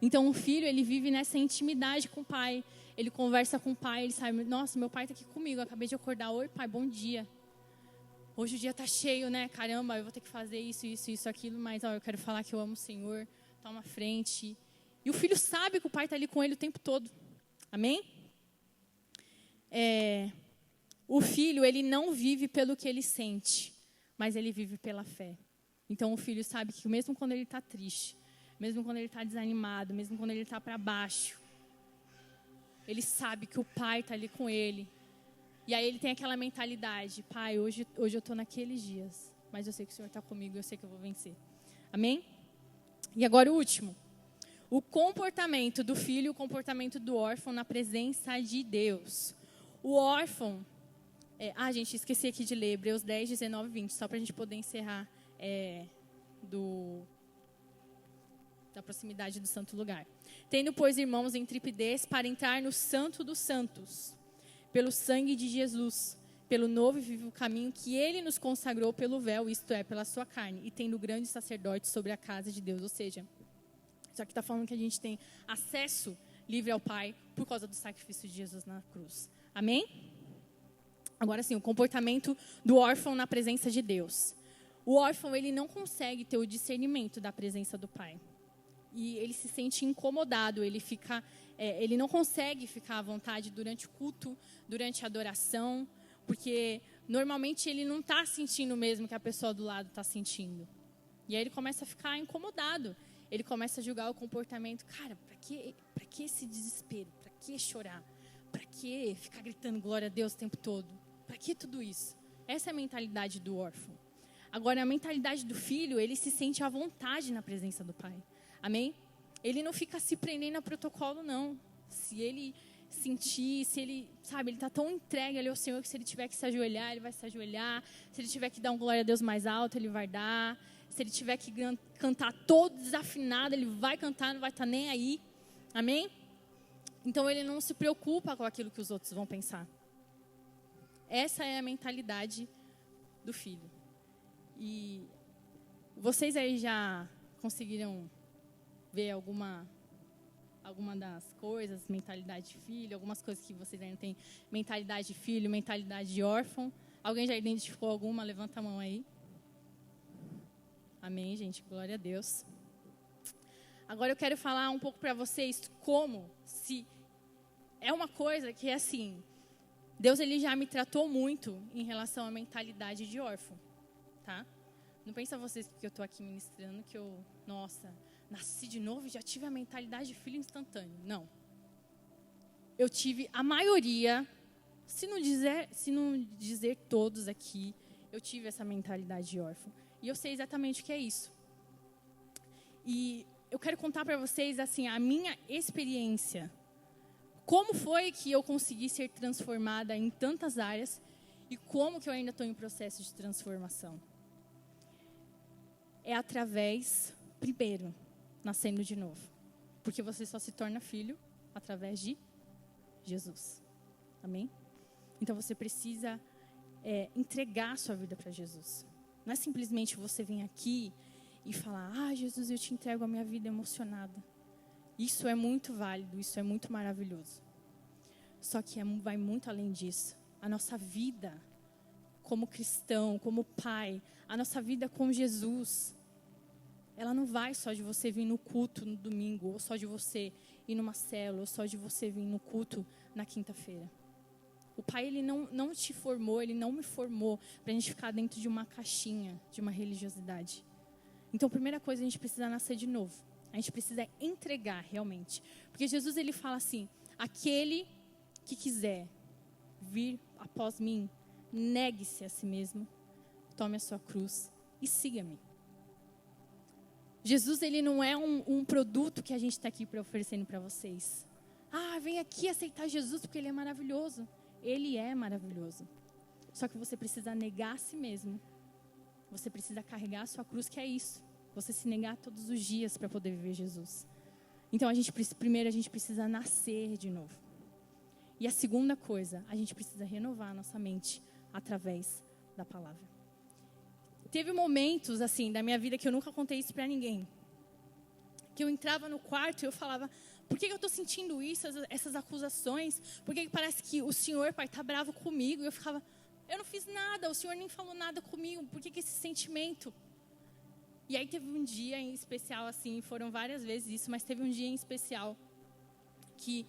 A: Então, o filho, ele vive nessa intimidade com o pai. Ele conversa com o pai, ele sabe, nossa, meu pai está aqui comigo, eu acabei de acordar. Oi, pai, bom dia. Hoje o dia está cheio, né? Caramba, eu vou ter que fazer isso, aquilo. Mas, eu quero falar que eu amo o Senhor. Toma frente. E o filho sabe que o pai está ali com ele o tempo todo. Amém? O filho, ele não vive pelo que ele sente, mas ele vive pela fé. Então, o filho sabe que mesmo quando ele está triste, mesmo quando ele está desanimado, mesmo quando ele está para baixo, ele sabe que o pai está ali com ele. E aí ele tem aquela mentalidade, pai, hoje eu estou naqueles dias, mas eu sei que o Senhor está comigo, eu sei que eu vou vencer. Amém? E agora o último. O comportamento do filho e o comportamento do órfão na presença de Deus. O órfão... gente, esqueci aqui de ler Hebreus 10, 19 e 20, só para a gente poder encerrar da proximidade do santo lugar. Tendo, pois, irmãos, intrepidez para entrar no santo dos santos, pelo sangue de Jesus, pelo novo e vivo caminho que ele nos consagrou pelo véu, isto é, pela sua carne, e tendo grande sacerdote sobre a casa de Deus. Ou seja, isso aqui está falando que a gente tem acesso livre ao Pai por causa do sacrifício de Jesus na cruz. Amém? Agora sim, o comportamento do órfão na presença de Deus. o órfão, ele não consegue ter o discernimento da presença do pai. E ele se sente incomodado, ele não consegue ficar à vontade durante o culto, durante a adoração, porque normalmente ele não está sentindo o mesmo que a pessoa do lado está sentindo. E aí ele começa a ficar incomodado, ele começa a julgar o comportamento. Cara, para que esse desespero? Para que chorar? Para que ficar gritando glória a Deus o tempo todo? Para que tudo isso? Essa é a mentalidade do órfão. Agora, a mentalidade do filho, ele se sente à vontade na presença do pai. Amém? Ele não fica se prendendo a protocolo, não. Se ele sentir, se ele, sabe, ele está tão entregue ali ao Senhor que se ele tiver que se ajoelhar, ele vai se ajoelhar. Se ele tiver que dar um glória a Deus mais alto, ele vai dar. Se ele tiver que cantar todo desafinado, ele vai cantar, não vai estar nem aí. Amém? Então, ele não se preocupa com aquilo que os outros vão pensar. Essa é a mentalidade do filho. E vocês aí já conseguiram ver alguma das coisas, mentalidade de filho, algumas coisas que vocês ainda têm, mentalidade de filho, mentalidade de órfão? Alguém já identificou alguma? Levanta a mão aí. Amém, gente, glória a Deus. Agora eu quero falar um pouco para vocês como, se é uma coisa que é assim, Deus ele já me tratou muito em relação à mentalidade de órfão, tá? Não pensa vocês que eu estou aqui ministrando que eu, nossa, nasci de novo e já tive a mentalidade de filho instantâneo. Não. Eu tive a maioria, se não dizer todos aqui, eu tive essa mentalidade de órfão. E eu sei exatamente o que é isso. E eu quero contar para vocês assim, a minha experiência. Como foi que eu consegui ser transformada em tantas áreas e como que eu ainda estou em processo de transformação. É através, primeiro, nascendo de novo. Porque você só se torna filho através de Jesus. Amém? Então você precisa entregar a sua vida para Jesus. Não é simplesmente você vir aqui e falar, Jesus, eu te entrego a minha vida emocionada. Isso é muito válido, isso é muito maravilhoso. Só que vai muito além disso. A nossa vida como cristão, como pai, a nossa vida com Jesus, ela não vai só de você vir no culto no domingo, ou só de você ir numa célula, ou só de você vir no culto na quinta-feira. O pai, ele não te formou, ele não me formou para a gente ficar dentro de uma caixinha, de uma religiosidade. Então, a primeira coisa, a gente precisa nascer de novo. A gente precisa entregar realmente. Porque Jesus, ele fala assim, aquele que quiser vir após mim, negue-se a si mesmo, tome a sua cruz e siga-me. Jesus, ele não é um produto que a gente está aqui oferecendo para vocês. Vem aqui aceitar Jesus porque ele é maravilhoso. Ele é maravilhoso. Só que você precisa negar a si mesmo. Você precisa carregar a sua cruz, que é isso. Você se negar todos os dias para poder viver Jesus. Então, primeiro a gente precisa nascer de novo. E a segunda coisa, a gente precisa renovar a nossa mente através da palavra. Teve momentos, assim, da minha vida que eu nunca contei isso para ninguém. Que eu entrava no quarto e eu falava, por que eu estou sentindo isso, essas acusações? Por que parece que o Senhor, Pai, está bravo comigo? E eu ficava, eu não fiz nada, o Senhor nem falou nada comigo, por que esse sentimento? E aí teve um dia em especial, assim, foram várias vezes isso, mas teve um dia em especial que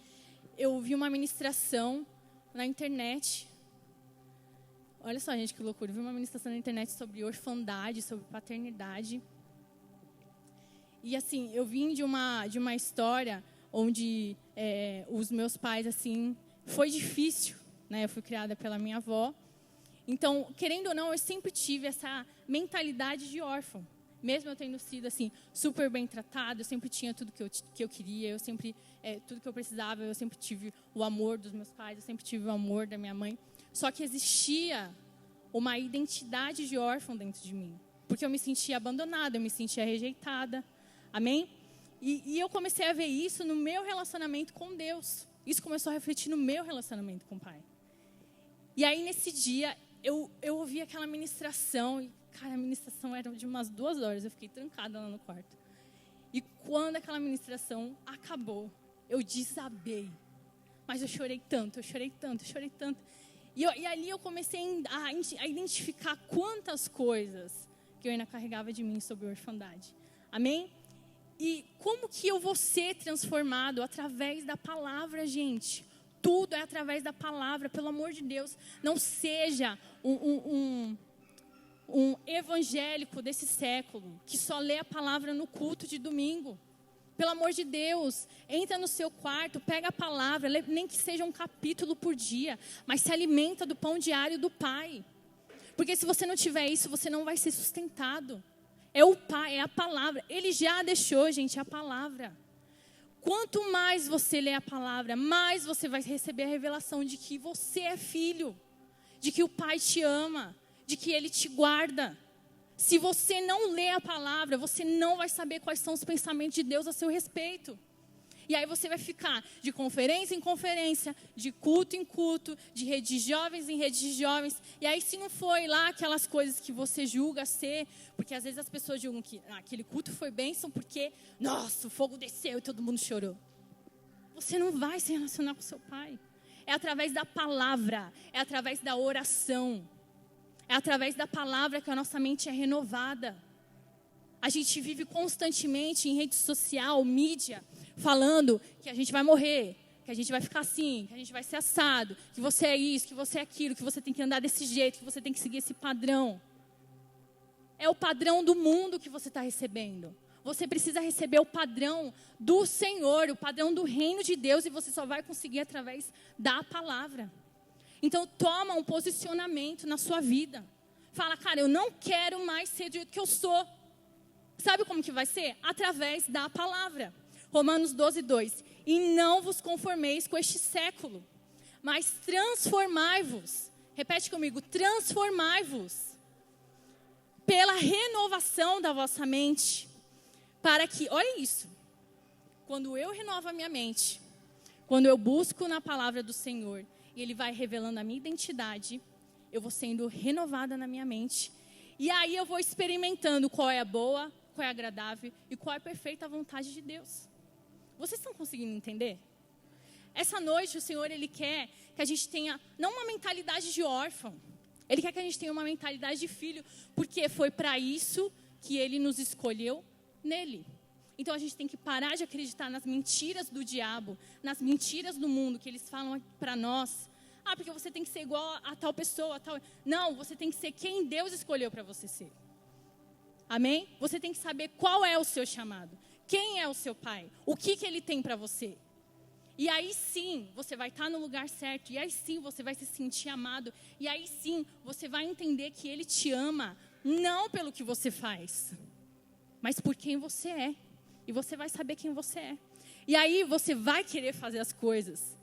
A: eu vi uma ministração na internet. Olha só, gente, que loucura. Eu vi uma ministração na internet sobre orfandade, sobre paternidade. E assim, eu vim de uma história onde os meus pais, assim, foi difícil, né? Eu fui criada pela minha avó. Então, querendo ou não, eu sempre tive essa mentalidade de órfão. Mesmo eu tendo sido, assim, super bem tratada, eu sempre tinha tudo que eu queria, eu sempre, tudo que eu precisava, eu sempre tive o amor dos meus pais, eu sempre tive o amor da minha mãe. Só que existia uma identidade de órfão dentro de mim. Porque eu me sentia abandonada, eu me sentia rejeitada. Amém? E eu comecei a ver isso no meu relacionamento com Deus. Isso começou a refletir no meu relacionamento com o Pai. E aí, nesse dia, eu ouvi aquela ministração. E, cara, a ministração era de umas 2 horas. Eu fiquei trancada lá no quarto. E quando aquela ministração acabou, eu desabei. Mas eu chorei tanto, eu chorei tanto, eu chorei tanto. E ali eu comecei a identificar quantas coisas que eu ainda carregava de mim sobre a orfandade. Amém? E como que eu vou ser transformado? Através da palavra, gente. Tudo é através da palavra, pelo amor de Deus. Não seja um evangélico desse século que só lê a palavra no culto de domingo. Pelo amor de Deus, entra no seu quarto, pega a palavra, nem que seja um capítulo por dia, mas se alimenta do pão diário do Pai. Porque se você não tiver isso, você não vai ser sustentado. É o Pai, é a palavra. Ele já deixou, gente, a palavra. Quanto mais você lê a palavra, mais você vai receber a revelação de que você é filho, de que o Pai te ama, de que Ele te guarda. Se você não lê a palavra, você não vai saber quais são os pensamentos de Deus a seu respeito. E aí você vai ficar de conferência em conferência, de culto em culto, de rede de jovens em rede de jovens. E aí se não foi lá aquelas coisas que você julga ser, porque às vezes as pessoas julgam que aquele culto foi bênção porque, nossa, o fogo desceu e todo mundo chorou. Você não vai se relacionar com seu Pai. É através da palavra, é através da oração. É através da palavra que a nossa mente é renovada. A gente vive constantemente em rede social, mídia, falando que a gente vai morrer, que a gente vai ficar assim, que a gente vai ser assado, que você é isso, que você é aquilo, que você tem que andar desse jeito, que você tem que seguir esse padrão. É o padrão do mundo que você está recebendo. Você precisa receber o padrão do Senhor, o padrão do reino de Deus, e você só vai conseguir através da palavra. Então toma um posicionamento na sua vida. Fala, cara, eu não quero mais ser do jeito que eu sou. Sabe como que vai ser? Através da palavra. Romanos 12:2. E não vos conformeis com este século, mas transformai-vos. Repete comigo, transformai-vos. Pela renovação da vossa mente. Para que, olha isso. Quando eu renovo a minha mente, quando eu busco na palavra do Senhor, e Ele vai revelando a minha identidade, eu vou sendo renovada na minha mente. E aí eu vou experimentando qual é a boa, qual é a agradável e qual é a perfeita vontade de Deus. Vocês estão conseguindo entender? Essa noite o Senhor, Ele quer que a gente tenha, não uma mentalidade de órfão. Ele quer que a gente tenha uma mentalidade de filho, porque foi para isso que Ele nos escolheu nele. Então a gente tem que parar de acreditar nas mentiras do diabo, nas mentiras do mundo que eles falam para nós. Ah, porque você tem que ser igual a tal pessoa, a tal... Não, você tem que ser quem Deus escolheu para você ser. Amém? Você tem que saber qual é o seu chamado. Quem é o seu pai? O que Ele tem para você? E aí sim, você vai estar no lugar certo. E aí sim, você vai se sentir amado. E aí sim, você vai entender que Ele te ama. Não pelo que você faz, mas por quem você é. E você vai saber quem você é. E aí você vai querer fazer as coisas.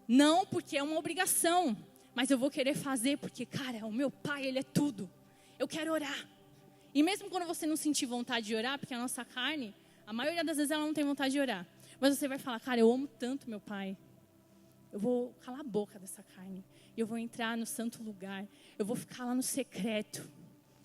A: Não porque é uma obrigação, mas eu vou querer fazer porque, cara, o meu Pai, Ele é tudo. Eu quero orar. E mesmo quando você não sentir vontade de orar, porque a nossa carne, a maioria das vezes ela não tem vontade de orar. Mas você vai falar, cara, eu amo tanto meu Pai. Eu vou calar a boca dessa carne. Eu vou entrar no santo lugar. Eu vou ficar lá no secreto.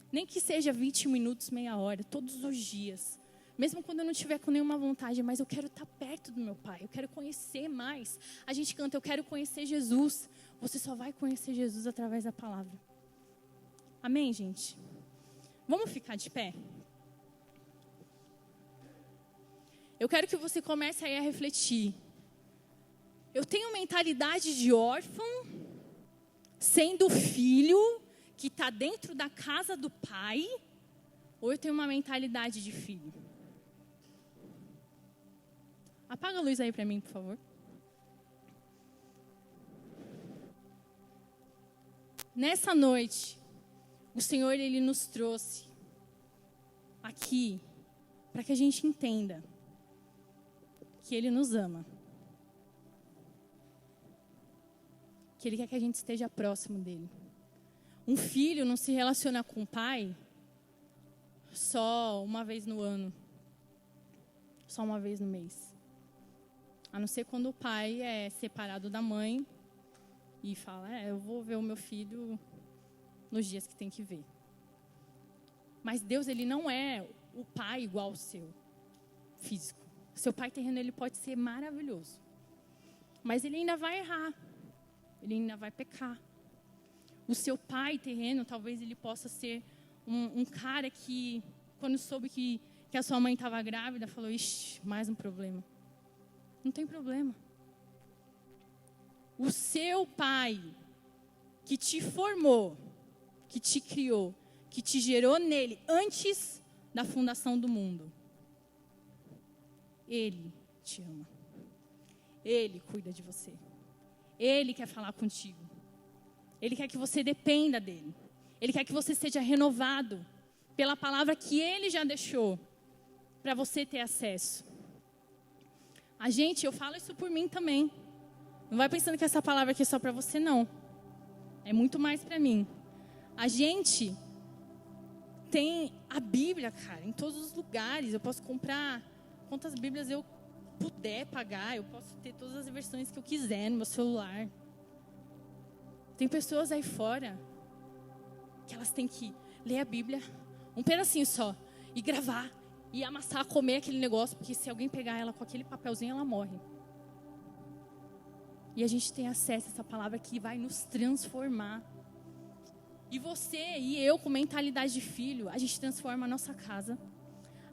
A: Nem que seja 20 minutos, meia hora, todos os dias. Mesmo quando eu não estiver com nenhuma vontade, mas eu quero estar perto do meu Pai. Eu quero conhecer mais. A gente canta, eu quero conhecer Jesus. Você só vai conhecer Jesus através da palavra. Amém, gente? Vamos ficar de pé? Eu quero que você comece aí a refletir. Eu tenho mentalidade de órfão, sendo filho que está dentro da casa do Pai, ou eu tenho uma mentalidade de filho? Apaga a luz aí para mim, por favor. Nessa noite, o Senhor, Ele nos trouxe aqui para que a gente entenda que Ele nos ama. Que Ele quer que a gente esteja próximo dEle. Um filho não se relaciona com o pai só uma vez no ano. Só uma vez no mês. A não ser quando o pai é separado da mãe e fala, eu vou ver o meu filho nos dias que tem que ver. Mas Deus, Ele não é o pai igual ao seu físico. Seu pai terreno, ele pode ser maravilhoso. Mas ele ainda vai errar. Ele ainda vai pecar. O seu pai terreno, talvez ele possa ser um cara que, quando soube que a sua mãe estava grávida, falou, ixi, mais um problema. Não tem problema. O seu pai, que te formou, que te criou, que te gerou nele antes da fundação do mundo, ele te ama. Ele cuida de você. Ele quer falar contigo. Ele quer que você dependa dele. Ele quer que você seja renovado pela palavra que ele já deixou para você ter acesso. Eu falo isso por mim também. Não vai pensando que essa palavra aqui é só para você, não. É muito mais para mim. A gente tem a Bíblia, cara, em todos os lugares. Eu posso comprar quantas Bíblias eu puder pagar. Eu posso ter todas as versões que eu quiser no meu celular. Tem pessoas aí fora que elas têm que ler a Bíblia, um pedacinho só, e gravar, e amassar, comer aquele negócio, porque se alguém pegar ela com aquele papelzinho, ela morre. E a gente tem acesso a essa palavra que vai nos transformar. E você e eu, com mentalidade de filho, a gente transforma a nossa casa,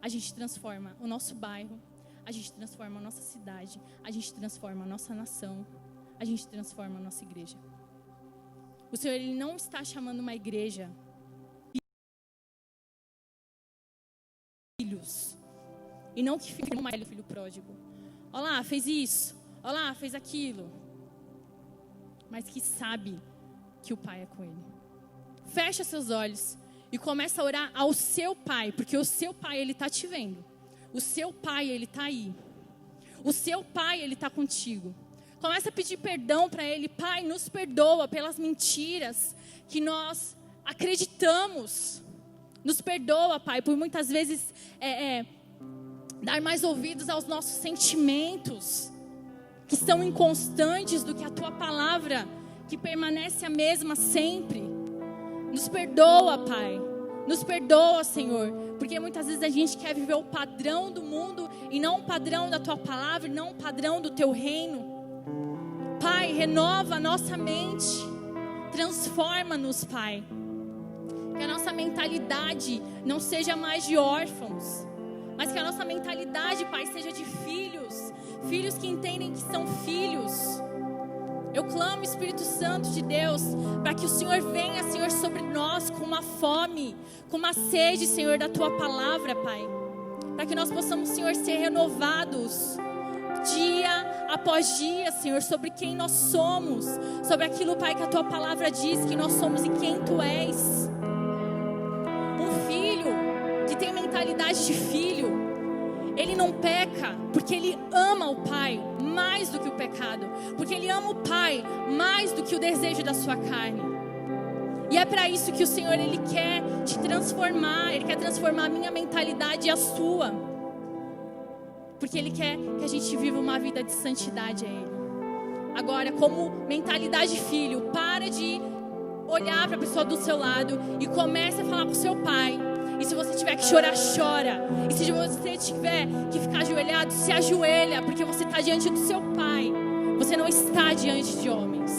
A: a gente transforma o nosso bairro, a gente transforma a nossa cidade, a gente transforma a nossa nação, a gente transforma a nossa igreja. O Senhor, Ele não está chamando uma igreja filhos. E não que fica como o filho pródigo. Olha lá, fez isso. Olha lá, fez aquilo. Mas que sabe que o Pai é com ele. Fecha seus olhos e começa a orar ao seu Pai. Porque o seu Pai, Ele está te vendo. O seu Pai, Ele está aí. O seu Pai, Ele está contigo. Começa a pedir perdão para Ele. Pai, nos perdoa pelas mentiras que nós acreditamos. Nos perdoa, Pai, por muitas vezes dar mais ouvidos aos nossos sentimentos, que são inconstantes, do que a Tua palavra, que permanece a mesma sempre. Nos perdoa, Pai. Nos perdoa, Senhor. Porque muitas vezes a gente quer viver o padrão do mundo e não o padrão da Tua palavra, e não o padrão do Teu reino. Pai, renova a nossa mente. Transforma-nos, Pai. Que a nossa mentalidade não seja mais de órfãos, mas que a nossa mentalidade, Pai, seja de filhos. Filhos que entendem que são filhos. Eu clamo, Espírito Santo de Deus, para que o Senhor venha, Senhor, sobre nós com uma fome, com uma sede, Senhor, da Tua palavra, Pai. Para que nós possamos, Senhor, ser renovados dia após dia, Senhor, sobre quem nós somos, sobre aquilo, Pai, que a Tua palavra diz que nós somos e quem Tu és. Um filho que tem mentalidade de filho, ele não peca porque ele ama o Pai mais do que o pecado, porque ele ama o Pai mais do que o desejo da sua carne. E é para isso que o Senhor, Ele quer te transformar. Ele quer transformar a minha mentalidade e a sua, porque Ele quer que a gente viva uma vida de santidade a Ele. Agora, como mentalidade de filho, para de olhar para a pessoa do seu lado e comece a falar com o seu pai. E se você tiver que chorar, chora. E se você tiver que ficar ajoelhado, se ajoelha, porque você está diante do seu Pai. Você não está diante de homens.